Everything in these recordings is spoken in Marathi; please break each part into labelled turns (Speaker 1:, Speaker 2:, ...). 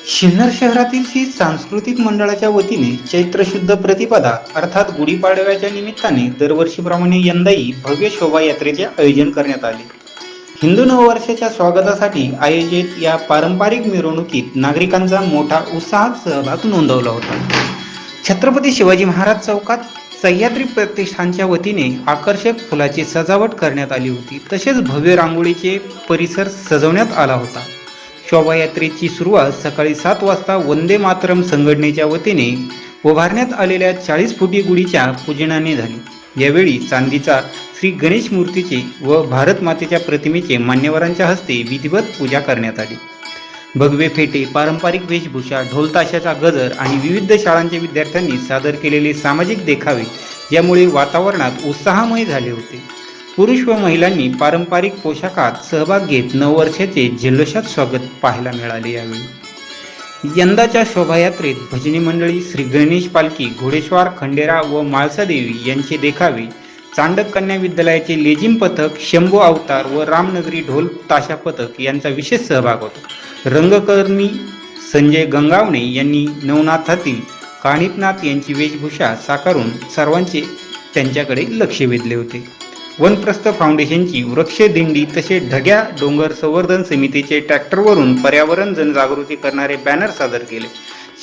Speaker 1: सिन्नर शहरातील श्री सांस्कृतिक मंडळाच्या वतीने चैत्र शुद्ध प्रतिपदा अर्थात गुढीपाडव्याच्या निमित्ताने दरवर्षीप्रमाणे यंदाही भव्य शोभायात्रेचे आयोजन करण्यात आले. हिंदू नववर्षाच्या स्वागतासाठी आयोजित या पारंपरिक मिरवणुकीत नागरिकांचा मोठा उत्साहात सहभाग नोंदवला होता. छत्रपती शिवाजी महाराज चौकात सह्याद्री प्रतिष्ठानच्या वतीने आकर्षक फुलाची सजावट करण्यात आली होती. तसेच भव्य रांगोळीचे परिसर सजवण्यात आला होता. शोभायात्रेची सुरुवात सकाळी 7 वाजता वंदे मातरम संघटनेच्या वतीने उभारण्यात आलेल्या 40 फुटी गुढीच्या पूजनाने झाली. यावेळी चांदीचा श्री गणेश मूर्तीचे व भारत मातेच्या प्रतिमेचे मान्यवरांच्या हस्ते विधिवत पूजा करण्यात आली. भगवे फेटे, पारंपरिक वेशभूषा, ढोलताशाचा गजर आणि विविध शाळांच्या विद्यार्थ्यांनी सादर केलेले सामाजिक देखावे यामुळे वातावरणात उत्साहमय झाले होते. पुरुष व महिलांनी पारंपरिक पोशाखात सहभाग घेत नववर्षाचे जल्लोषात स्वागत पाहायला मिळाले. यावेळी यंदाच्या शोभायात्रेत भजनी मंडळी, श्री गणेश पालखी, घोडेस्वार, खंडेरा व माळसादेवी यांचे देखावे, चांडक कन्या विद्यालयाचे लेझिम पथक, शंभू अवतार व रामनगरी ढोल ताशा पथक यांचा विशेष सहभाग होता. रंगकर्मी संजय गंगावणे यांनी नवनाथातील कानिफनाथ यांची वेशभूषा साकारून सर्वांचे त्यांच्याकडे लक्ष वेधले होते. वनप्रस्थ फाउंडेशनची वृक्ष दिंडी तसेच ढग्या डोंगर संवर्धन समितीचे ट्रॅक्टरवरून पर्यावरण जनजागृती करणारे बॅनर सादर केले.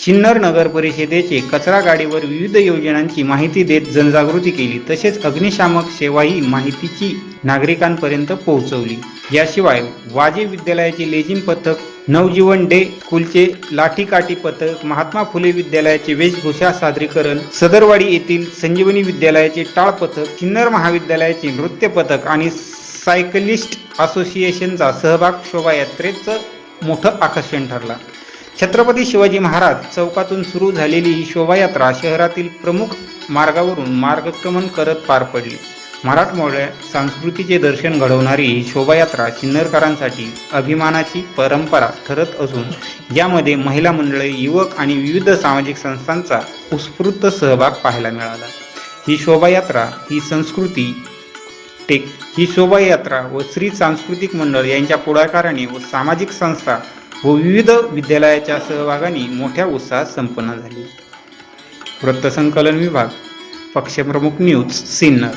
Speaker 1: सिन्नर नगर परिषदेचे कचरा गाडीवर विविध योजनांची माहिती देत जनजागृती केली. तसेच अग्निशामक सेवाही माहितीची नागरिकांपर्यंत पोहोचवली. याशिवाय वाजे विद्यालयाचे लेझिम पथक, नवजीवन डे स्कूलचे लाठीकाठी पथक, महात्मा फुले विद्यालयाचे वेशभूषा सादरीकरण, सदरवाडी येथील संजीवनी विद्यालयाचे टाळ पथक, सिन्नर महाविद्यालयाचे नृत्य पथक आणि सायकलिस्ट असोसिएशनचा सहभाग शोभायात्रेचं मोठं आकर्षण ठरला. छत्रपती शिवाजी महाराज चौकातून सुरू झालेली ही शोभायात्रा शहरातील प्रमुख मार्गावरून मार्गक्रमण करत पार पडली. मराठमोळ्या संस्कृतीचे दर्शन घडवणारी ही शोभायात्रा सिन्नरकरांसाठी अभिमानाची परंपरा ठरत असून यामध्ये महिला मंडळे, युवक आणि विविध सामाजिक संस्थांचा उत्स्फूर्त सहभाग पाहायला मिळाला. ही शोभायात्रा व श्री सांस्कृतिक मंडळ यांच्या पुढाकाराने व सामाजिक संस्था व विविध विद्यालयाच्या सहभागाने मोठ्या उत्साहात संपन्न झाली. वृत्तसंकलन विभाग, पक्षप्रमुख न्यूज, सिन्नर.